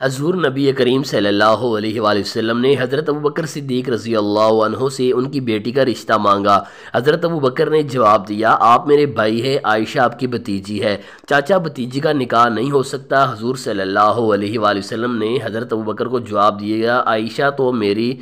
حضور نبی کریم صلی اللہ علیہ وآلہ وسلم نے حضرت ابوبکر صدیق رضی اللہ عنہ سے ان کی بیٹی کا رشتہ مانگا۔ حضرت ابوبکر نے جواب دیا، آپ میرے بھائی ہے، عائشہ آپ کی بھتیجی ہے، چاچا بھتیجی کا نکاح نہیں ہو سکتا۔ حضور صلی اللہ علیہ وآلہ وسلم نے حضرت ابوبکر کو جواب دیا، عائشہ تو میری۔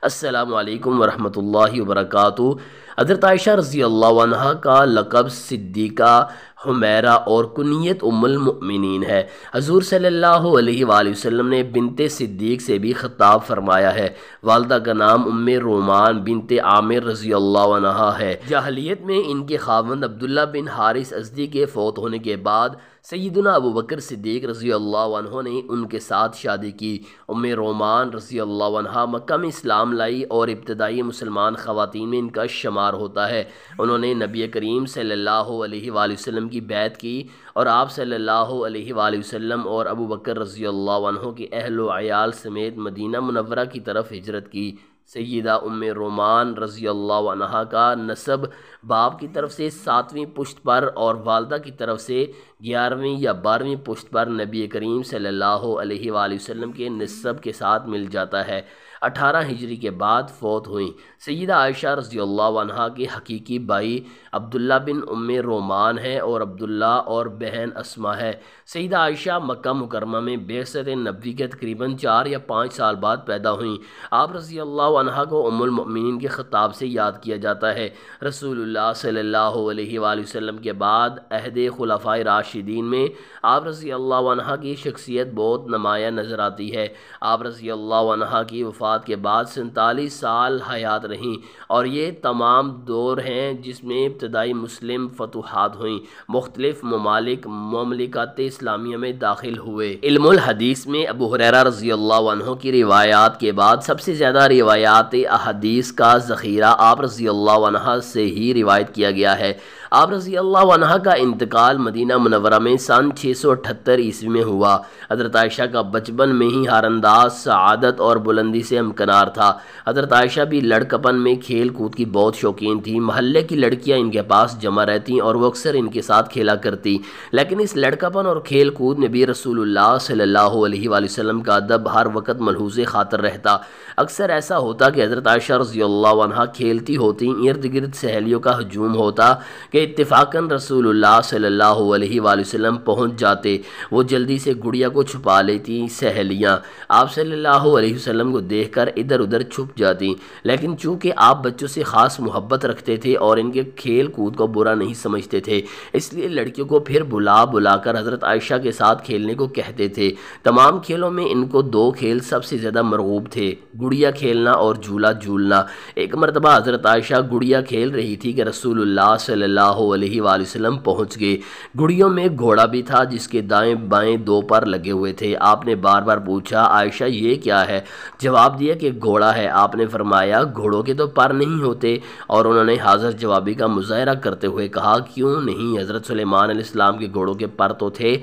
السلام علیکم ورحمۃ اللہ وبرکاتہ۔ حضرت عائشہ رضی اللہ عنہ کا لقب صدیقہ، حمیرہ اور کنیت ام المؤمنین ہے۔ حضور صلی اللہ علیہ وآلہ وسلم نے بنت صدیق سے بھی خطاب فرمایا ہے۔ والدہ کا نام ام رومان بنت عامر رضی اللہ عنہ ہے۔ جاہلیت میں ان کے خاوند عبداللہ بن حارث ازدی کے فوت ہونے کے بعد سیدنا ابوبکر صدیق رضی اللہ عنہ نے ان کے ساتھ شادی کی۔ ام رومان رضی اللہ عنہ مکہ میں اسلام لائی اور ابتدائی مسلمان خواتین میں ان کا شمار ہوتا ہے۔ انہوں نے نبی کریم صلی اللہ علیہ وآلہ وسلم کی بیعت کی اور آپ صلی اللہ علیہ وآلہ وسلم اور ابوبکر رضی اللہ عنہ کے اہل و عیال سمیت مدینہ منورہ کی طرف ہجرت کی۔ سیدہ ام رومان رضی اللہ عنہ کا نسب باپ کی طرف سے 7ویں پشت پر اور والدہ کی طرف سے 11ویں یا 12ویں پشت پر نبی کریم صلی اللہ علیہ وآلہ وسلم کے نسب کے ساتھ مل جاتا ہے۔ 18 ہجری کے بعد فوت ہوئیں۔ سیدہ عائشہ رضی اللہ عنہ کے حقیقی بھائی عبداللہ بن ام رومان ہے اور عبداللہ اور بہن اسما ہے۔ سیدہ عائشہ مکہ مکرمہ میں بعثت نبوی کے تقریباً 4 یا 5 سال بعد پیدا ہوئیں۔ آپ رضی اللہ عنہ کو ام المؤمنین کے خطاب سے یاد کیا جاتا ہے۔ رسول اللہ صلی اللہ علیہ وآلہ وسلم کے بعد عہد خلفائے راشدین میں آپ رضی اللہ عنہ کی شخصیت بہت نمایاں نظر آتی ہے۔ آپ رضی اللہ عنہ کی وفات کے بعد 47 سال حیات رہیں اور یہ تمام دور ہیں جس میں ابتدائی مسلم فتوحات ہوئیں، مختلف مملکت اسلامیہ میں داخل ہوئے۔ علم الحدیث میں ابو ہریرہ رضی اللہ عنہ کی روایات کے بعد سب سے زیادہ روایات احادیث کا ذخیرہ آپ رضی اللہ عنہ سے ہی روایت کیا گیا ہے۔ آپ رضی اللہ عنہ کا انتقال مدینہ منورہ میں سن 678 عیسوی میں ہوا۔ حضرت عائشہ کا بچپن میں ہی ہر انداز سعادت اور بلندی سے ہمکنار تھا۔ حضرت عائشہ بھی لڑکپن میں کھیل کود کی بہت شوقین تھی۔ محلے کی لڑکیاں ان کے پاس جمع رہتی اور وہ اکثر ان کے ساتھ کھیلا کرتی، لیکن اس لڑکپن اور کھیل کود میں بھی رسول اللہ صلی اللہ علیہ وآلہ وسلم کا ادب ہر وقت ملحوظ خاطر رہتا۔ اکثر ایسا ہوتا کہ حضرت عائشہ رضی اللہ عنہ کھیلتی ہوتی، ارد گرد سہیلیوں کا ہجوم ہوتا کہ اتفاقاً رسول اللہ صلی اللہ علیہ وآلہ وسلم پہنچ جاتے۔ وہ جلدی سے گڑیا کو چھپا لیتی۔ سہیلیاں آپ صلی اللہ علیہ وسلم کو دیکھ کر ادھر ادھر چھپ جاتی، لیکن چونکہ آپ بچوں سے خاص محبت رکھتے تھے اور ان کے کھیل کود کو برا نہیں سمجھتے تھے، اس لیے لڑکیوں کو پھر بلا کر حضرت عائشہ کے ساتھ کھیلنے کو کہتے تھے۔ تمام کھیلوں میں ان کو 2 کھیل سب سے زیادہ مرغوب تھے، گڑیا کھیلنا اور جھولا جھولنا۔ ایک مرتبہ حضرت عائشہ گڑیا کھیل رہی تھی کہ رسول اللہ صلی اللہ علیہ وآلہ وسلم پہنچ گئے۔ گڑیوں میں گھوڑا بھی تھا جس کے دائیں بائیں 2 پر لگے ہوئے تھے۔ آپ نے بار بار پوچھا، عائشہ یہ کیا ہے؟ جواب دیا کہ گھوڑا ہے۔ آپ نے فرمایا گھوڑوں کے تو پر نہیں ہوتے، اور انہوں نے حاضر جوابی کا مظاہرہ کرتے ہوئے کہا، کیوں نہیں؟ حضرت سلیمان علیہ السلام کے گھوڑوں کے پر تو تھے۔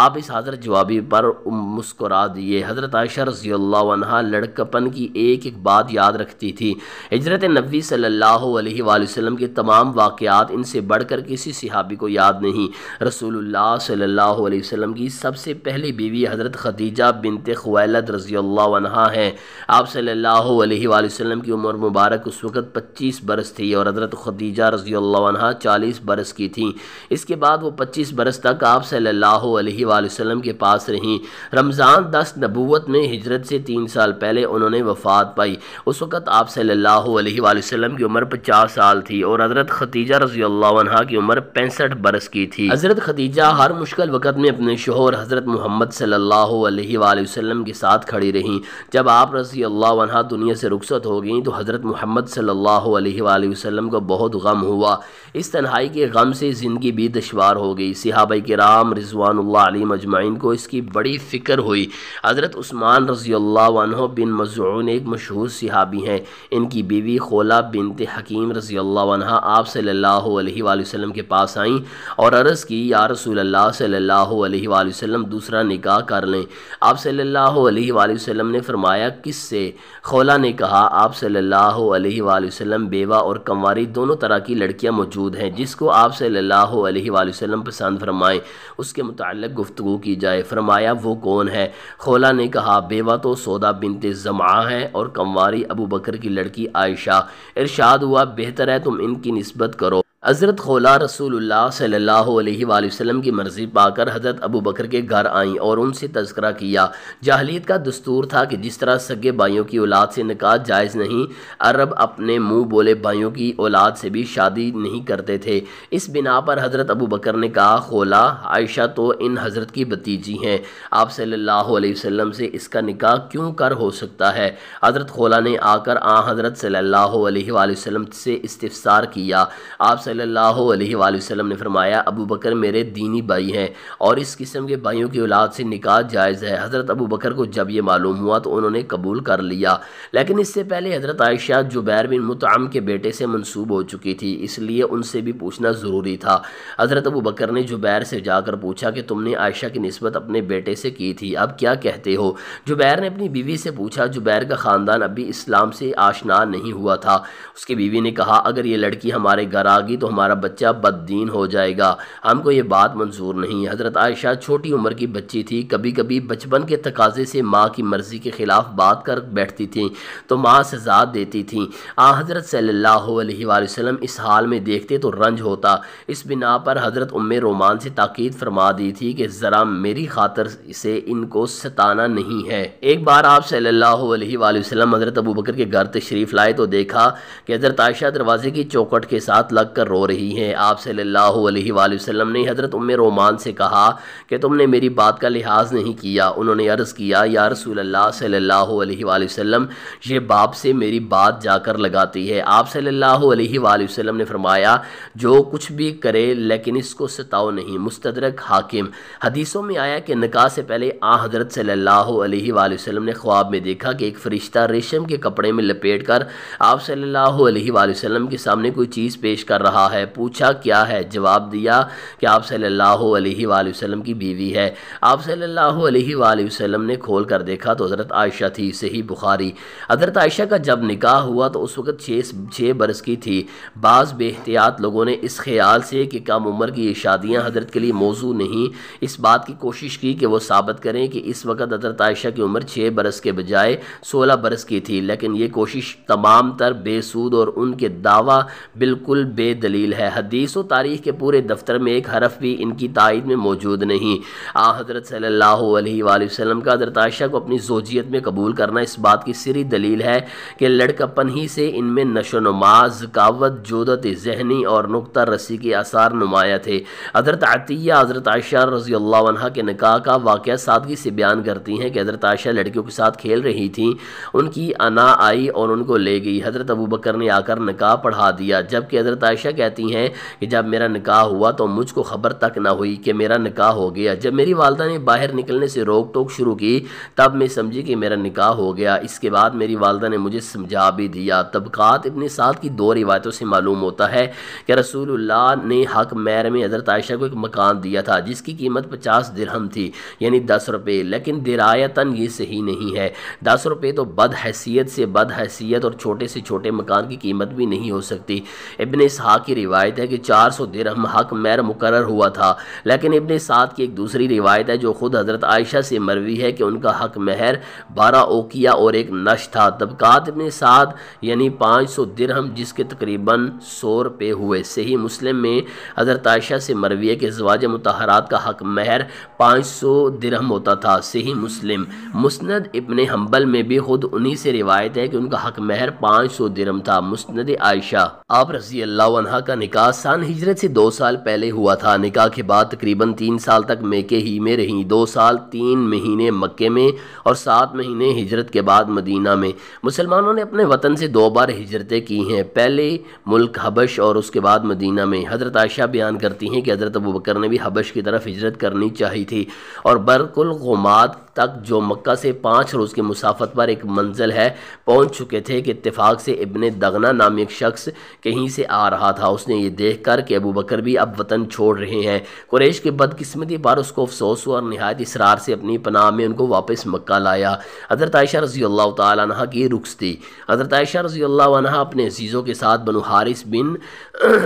آپ اس حاضر جوابی پر مسکرا دیے۔ حضرت عائشہ رضی اللہ عنہ لڑکپن کی ایک ایک بات یاد رکھتی تھی۔ ہجرت نبوی صلی اللہ علیہ وآلہ وسلم کے تمام واقعات ان سے بڑھ کر کسی صحابی کو یاد نہیں۔ رسول اللہ صلی اللہ علیہ وسلم کی سب سے پہلی بیوی حضرت خدیجہ بنت خویلد رضی اللہ عنہا ہیں۔ آپ صلی اللہ علیہ وآلہ وسلم کی عمر مبارک اس وقت 25 برس تھی اور حضرت خدیجہ رضی اللہ عنہا 40 برس کی تھیں۔ اس کے بعد وہ 25 برس تک آپ صلی اللہ علیہ وآلہ وسلم کے پاس رہیں۔ رمضان 10 نبوت میں ہجرت سے 3 سال پہلے انہوں نے وفات پائی۔ اس وقت آپ صلی اللہ علیہ وآلہ وسلم کی عمر 50 سال تھی اور حضرت خدیجہ رضی اللہ عنہا کی عمر 65 برس کی تھی۔ حضرت خدیجہ ہر مشکل وقت میں اپنے شوہر حضرت محمد صلی اللہ علیہ وآلہ وسلم کے ساتھ کھڑی رہیں۔ جب آپ رضی اللہ عنہا دنیا سے رخصت ہو گئیں تو حضرت محمد صلی اللہ علیہ وآلہ وسلم کو بہت غم ہوا۔ اس تنہائی کے غم سے زندگی بھی دشوار ہو گئی۔ صحابہ کرام رضوان اللہ علیہم اجمعین کو اس کی بڑی فکر ہوئی۔ حضرت عثمان رضی اللہ عنہ بن مظعون ایک مشہور صحابی ہیں۔ ان کی بیوی خولہ بنت حکیم رضی اللہ عنہ آپ صلی اللہ علیہ وآلہ وسلم کے پاس آئیں اور عرض کی، یا رسول اللہ صلی اللہ علیہ وآلہ وسلم دوسرا نکاح کر لیں۔ آپ صلی اللہ علیہ وآلہ وسلم نے فرمایا، کس سے؟ خولہ نے کہا، آپ صلی اللہ علیہ وآلہ وسلم بیوہ اور کنواری دونوں طرح کی لڑکیاں موجود موجود ہیں، جس کو آپ صلی اللہ علیہ وآلہ وسلم پسند فرمائیں اس کے متعلق گفتگو کی جائے۔ فرمایا وہ کون ہے؟ خولا نے کہا بیوہ تو سودا بنت زمعہ ہے اور کنواری ابو بکر کی لڑکی عائشہ۔ ارشاد ہوا بہتر ہے تم ان کی نسبت کرو۔ حضرت خولا رسول اللہ صلی اللہ علیہ وآلہ وسلم کی مرضی پا کر حضرت ابو بکر کے گھر آئیں اور ان سے تذکرہ کیا۔ جاہلیت کا دستور تھا کہ جس طرح سگے بھائیوں کی اولاد سے نکاح جائز نہیں، عرب اپنے منہ بولے بھائیوں کی اولاد سے بھی شادی نہیں کرتے تھے۔ اس بنا پر حضرت ابو بکر نے کہا خولا عائشہ تو ان حضرت کی بھتیجی ہیں، آپ صلی اللہ علیہ وسلم سے اس کا نکاح کیوں کر ہو سکتا ہے؟ حضرت خولا نے آ کر حضرت صلی اللہ علیہ وآلہ وسلم سے استفسار کیا۔ آپ صلی اللہ علیہ وآلہ وسلم نے فرمایا ابو بکر میرے دینی بھائی ہیں اور اس قسم کے بھائیوں کی اولاد سے نکاح جائز ہے۔ حضرت ابو بکر کو جب یہ معلوم ہوا تو انہوں نے قبول کر لیا، لیکن اس سے پہلے حضرت عائشہ جبیر بن مطعم کے بیٹے سے منسوب ہو چکی تھی، اس لیے ان سے بھی پوچھنا ضروری تھا۔ حضرت ابو بکر نے جبیر سے جا کر پوچھا کہ تم نے عائشہ کی نسبت اپنے بیٹے سے کی تھی، اب کیا کہتے ہو؟ جبیر نے اپنی بیوی سے پوچھا۔ جبیر کا خاندان ابھی اسلام سے آشنا نہیں ہوا تھا۔ اس کی بیوی نے کہا اگر یہ لڑکی ہمارے گھر آ گئی تو ہمارا بچہ بد دین ہو جائے گا، ہم کو یہ بات منظور نہیں۔ حضرت عائشہ چھوٹی عمر کی بچی تھی، کبھی کبھی بچپن کے تقاضے سے ماں کی مرضی کے خلاف بات کر بیٹھتی تھیں تو ماں سزا دیتی تھیں۔ حضرت صلی اللہ علیہ وآلہ وسلم اس حال میں دیکھتے تو رنج ہوتا، اس بنا پر حضرت ام رومان سے تاکید فرما دی تھی کہ ذرا میری خاطر سے ان کو ستانا نہیں ہے۔ ایک بار آپ صلی اللہ علیہ وآلہ وسلم حضرت ابو بکر کے گھر تشریف لائے تو دیکھا کہ حضرت عائشہ دروازے کی چوکھٹ کے ساتھ لگ کر رو رہی ہیں۔ آپ صلی اللہ علیہ وآلہ وسلم نے حضرت ام رومان سے کہا کہ تم نے میری بات کا لحاظ نہیں کیا۔ انہوں نے عرض کیا یا رسول اللہ صلی اللہ علیہ وآلہ وسلم یہ باپ سے میری بات جا کر لگاتی ہے۔ آپ صلی اللہ علیہ وآلہ وسلم نے فرمایا جو کچھ بھی کرے لیکن اس کو ستاؤ نہیں۔ مستدرک حاکم۔ حدیثوں میں آیا کہ نکاح سے پہلے حضرت صلی اللہ علیہ وآلہ وسلم نے خواب میں دیکھا کہ ایک فرشتہ ریشم کے کپڑے میں لپیٹ کر آپ صلی اللہ علیہ وآلہ وسلم کے سامنے کوئی چیز پیش کر رہا ہے۔ پوچھا کیا ہے؟ جواب دیا کہ آپ صلی اللہ علیہ وآلہ وسلم کی بیوی ہے۔ آپ صلی اللہ علیہ وآلہ وسلم نے کھول کر دیکھا تو حضرت عائشہ تھی۔ صحیح بخاری۔ حضرت عائشہ کا جب نکاح ہوا تو اس وقت 6 برس کی تھی۔ بعض بے احتیاط لوگوں نے اس خیال سے کہ کم عمر کی یہ شادیاں حضرت کے لیے موضوع نہیں، اس بات کی کوشش کی کہ وہ ثابت کریں کہ اس وقت حضرت عائشہ کی عمر 6 برس کے بجائے 16 برس کی تھی، لیکن یہ کوشش تمام تر بے سود اور ان کے دعویٰ بالکل بے دلیل ہے۔ حدیث و تاریخ کے پورے دفتر میں ایک حرف بھی ان کی تائید میں موجود نہیں۔ حضرت صلی اللہ علیہ وآلہ وسلم کا حضرت عائشہ کو اپنی زوجیت میں قبول کرنا اس بات کی سری دلیل ہے کہ لڑکپن ہی سے ان میں نشو و نما، ذکاوت، جودت ذہنی اور نقطہ رسی کے آثار نمایاں تھے۔ حضرت عطیہ حضرت عائشہ رضی اللہ عنہ کے نکاح کا واقعہ سادگی سے بیان کرتی ہیں کہ حضرت عائشہ لڑکیوں کے ساتھ کھیل رہی تھیں، ان کی انا آئی اور ان کو لے گئی۔ حضرت ابو بکر نے آ کر نکاح پڑھا دیا، جبکہ حضرت عائشہ کہتی ہیں کہ جب میرا نکاح ہوا تو مجھ کو خبر تک نہ ہوئی کہ میرا نکاح ہو گیا۔ جب میری والدہ نے باہر نکلنے سے روک ٹوک شروع کی تب میں سمجھی کہ میرا نکاح ہو گیا۔ اس کے بعد میری والدہ نے مجھے سمجھا بھی دیا۔ طبقات ابن سعد کی 2 روایتوں سے معلوم ہوتا ہے کہ رسول اللہ نے حق مہر میں حضرت عائشہ کو ایک مکان دیا تھا جس کی قیمت 50 درہم تھی، یعنی 10 روپے، لیکن درایتاً یہ صحیح نہیں ہے۔ 10 روپے تو بد حیثیت سے بد حیثیت اور چھوٹے سے چھوٹے مکان کی قیمت بھی نہیں ہو سکتی۔ ابن اسحاق کی روایت ہے کہ 400 درہم حق مہر مقرر ہوا تھا، لیکن ابن سعد کی ایک دوسری روایت ہے جو خود حضرت عائشہ سے مروی ہے کہ ان کا حق مہر 12 اوقیہ اور ایک نش تھا۔ طبقات ابن سعد یعنی 500 درہم جس کے تقریباً 100 روپے ہوئے۔ صحیح مسلم میں حضرت عائشہ سے مروی ہے کہ ازواج مطہرات کا حق مہر 500 درہم ہوتا تھا۔ صحیح مسلم۔ مسند ابن حنبل میں بھی خود انہی سے روایت ہے کہ ان کا حق مہر 500 درہم تھا۔ مسند عائشہ۔ آپ رضی اللہ عنہ کا نکاح سن ہجرت سے 2 سال پہلے ہوا تھا۔ نکاح کے بعد تقریباً 3 سال تک میکے ہی میں رہیں، 2 سال 3 مہینے مکے میں اور 7 مہینے ہجرت کے بعد مدینہ میں۔ مسلمانوں نے اپنے وطن سے 2 بار ہجرتیں کی ہیں، پہلے ملک حبش اور اس کے بعد مدینہ میں۔ حضرت عائشہ بیان کرتی ہیں کہ حضرت ابو بکر نے بھی حبش کی طرف ہجرت کرنی چاہی تھی اور برق الغماد تک جو مکہ سے 5 روز کے مسافت پر ایک منزل ہے پہنچ چکے تھے کہ اتفاق سے ابن دغنہ نامی ایک شخص کہیں سے آ رہا تھا۔ اس نے یہ دیکھ کر کہ ابو بکر بھی اب وطن چھوڑ رہے ہیں، قریش کی بدقسمتی پر اس کو افسوس ہوا اور نہایت اصرار سے اپنی پناہ میں ان کو واپس مکہ لایا۔ حضرت عائشہ رضی اللہ تعالیٰ عنہ کی رخصتی۔ حضرت عائشہ رضی اللہ عنہ اپنے عزیزوں کے ساتھ بنو حارث بن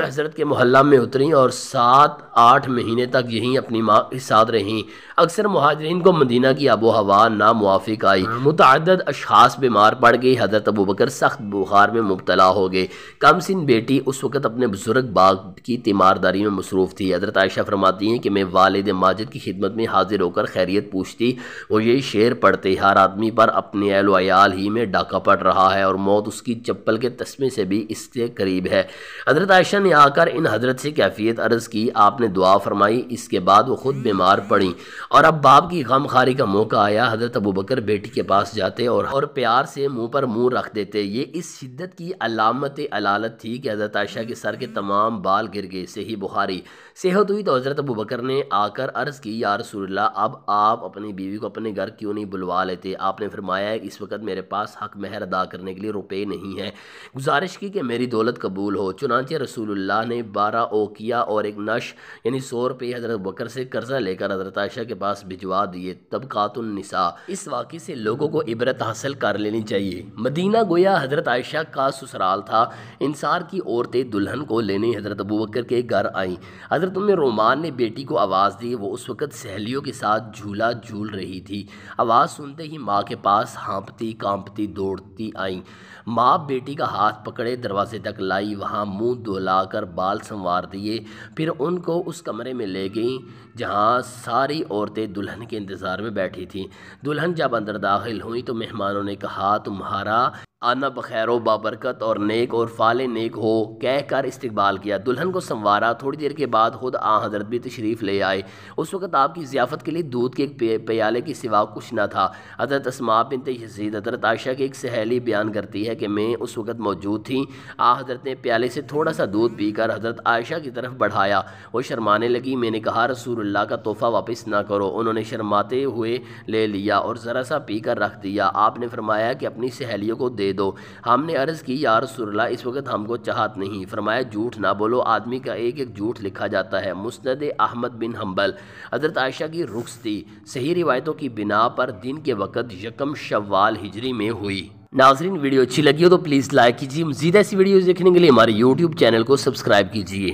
حضرت کے محلہ میں اتریں اور 7-8 مہینے تک یہیں اپنی ماں کے ساتھ رہیں۔ اکثر مہاجرین کو مدینہ کی آب و ہوا ناموافق آئی، متعدد اشخاص بیمار پڑ گئے، حضرت ابوبکر سخت بخار میں مبتلا ہو گئے۔ کم سن بیٹی اس وقت اپنے بزرگ باغ کی تیمارداری میں مصروف تھی۔ حضرت عائشہ فرماتی ہیں کہ میں والد ماجد کی خدمت میں حاضر ہو کر خیریت پوچھتی، وہ یہی شعر پڑھتے، ہر آدمی پر اپنے اہل و عیال ہی میں ڈاکہ پڑ رہا ہے اور موت اس کی چپل کے تسمے سے بھی اس سے قریب ہے۔ حضرت عائشہ نے آ کر ان حضرت سے کیفیت عرض کی، آپ نے دعا فرمائی، اس کے بعد وہ خود بیمار پڑیں اور اب باپ کی غم خاری کا موقع آیا۔ حضرت ابوبکر بیٹی کے پاس جاتے اور پیار سے منہ پر منہ رکھ دیتے۔ یہ اس شدت کی علامت علالت تھی کہ حضرت عائشہ کے سر کے تمام بال گر گئے۔ صحیح بخاری۔ صحت ہوئی تو حضرت ابوبکر نے آ کر عرض کی، یا رسول اللہ، اب آپ اپنی بیوی کو اپنے گھر کیوں نہیں بلوا لیتے؟ آپ نے فرمایا ہے کہ اس وقت میرے پاس حق مہر ادا کرنے کے لیے روپے نہیں ہیں، گزارش کی کہ میری دولت قبول ہو۔ چنانچہ رسول اللہ نے 12 اوقیہ اور ایک نش یعنی 100 روپے حضرت ابوبکر سے قرضہ لے کر حضرت عائشہ کے پاس بھجوا دیے۔ طبقات النساء۔ اس واقعے سے لوگوں کو عبرت حاصل کر لینی چاہیے۔ مدینہ گویا حضرت عائشہ کا سسرال تھا۔ انصار کی عورتیں دلہن کو لینے حضرت ابوبکر کے گھر آئیں۔ حضرت ام رومان نے بیٹی کو آواز دی، وہ اس وقت سہیلیوں کے ساتھ جھولا جھول رہی تھی۔ آواز سنتے ہی ماں کے پاس ہانپتی کانپتی دوڑتی آئیں۔ ماں بیٹی کا ہاتھ پکڑے دروازے تک لائی، وہاں منہ دھلا کر بال سنوار دیے، پھر ان کو اس کمرے میں لے گئیں جہاں ساری عورتیں دلہن کے انتظار میں بیٹھی تھیں۔ دلہن جب اندر داخل ہوئیں تو مہمانوں نے کہا، تمہارا آنا بخیر و بابرکت اور نیک اور فال نیک ہو کہہ کر استقبال کیا۔ دلہن کو سنوارا۔ تھوڑی دیر کے بعد خود حضرت بھی تشریف لے آئے۔ اس وقت آپ کی ضیافت کے لیے دودھ کے ایک پیالے کے سوا کچھ نہ تھا۔ حضرت اسماء بنت یزید حضرت عائشہ کی ایک سہیلی بیان کرتی ہے کہ میں اس وقت موجود تھی۔ حضرت نے پیالے سے تھوڑا سا دودھ پی کر حضرت عائشہ کی طرف بڑھایا، وہ شرمانے لگی۔ میں نے کہا، رسول اللہ کا تحفہ واپس نہ کرو۔ انہوں نے شرماتے ہوئے لے لیا اور ذرا سا پی کر رکھ دیا۔ آپ نے فرمایا کہ اپنی سہیلیوں کو دے دو۔ ہم نے عرض کی، یا رسول اللہ، اس وقت ہم کو چاہت نہیں۔ فرمایا، جھوٹ نہ بولو، آدمی کا ایک ایک جھوٹ لکھا جاتا ہے۔ مسند احمد بن حنبل۔ حضرت عائشہ کی رخصتی صحیح روایتوں کی بنا پر دن کے وقت 1 شوال ہجری میں ہوئی۔ ناظرین، ویڈیو اچھی لگی ہو تو پلیز لائک کیجیے۔ مزید ایسی ویڈیوز دیکھنے کے لیے ہمارے YouTube چینل کو سبسکرائب کیجیے۔